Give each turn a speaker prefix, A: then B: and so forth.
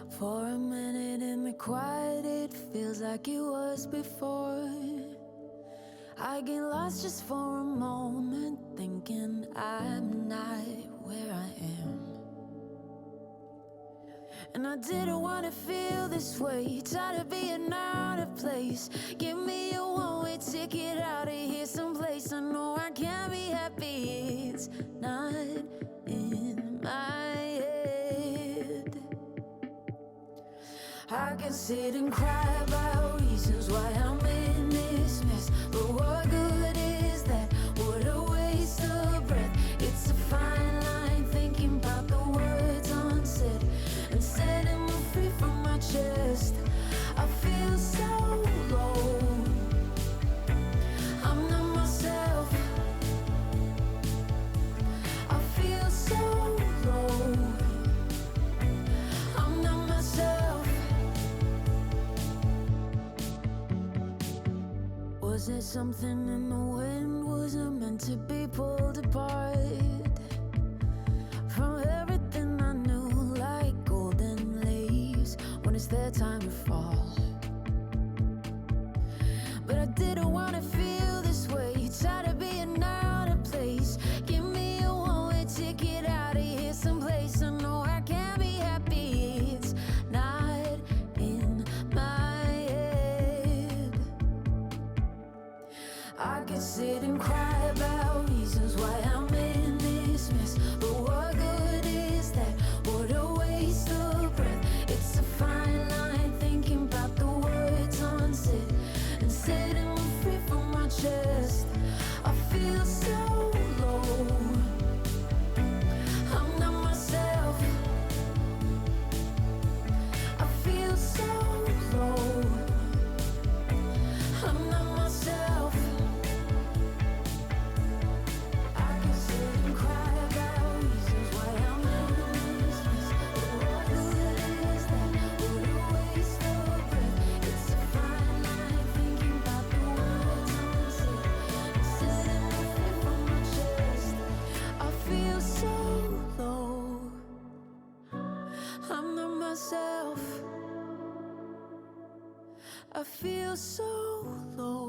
A: For a minute in the quiet, it feels like it was before. I get lost just for a moment, thinking I'm not where I am. And I didn't want to feel this way, tired of being out of place. Give me a one-way ticket out of here someplace. I know I can't be happy, it's not in my head. I can sit and cry about reasons why I'm in this mess, but what good is that? What a waste of breath. It's a fine line, thinking about the words unsaid and setting me free from my chest. I feel so low, I'm not myself. I feel so low, I'm not myself. Was it something in the wind? Was it meant to be pulled apart from everything I knew, like golden leaves when it's their time to fall? But I didn't want to feel this way, tired of being out of place. Give me a one-way ticket out of here someplace. I know I can't be happy, it's not in my head. I could sit and cry about reasons why I'm in this mess, but what good is that? What a waste of breath. It's a fine line, thinking about the words unsaid and setting me free from my chest. I feel so low, I'm not myself. I feel so low, I'm not myself. I can sit and cry about reasons why I'm in this mess, but what good is that? What a waste of breath. It's a fine line, thinking about the words unsaid and setting me free from my chest. I feel so low, I'm not myself. I feel so low.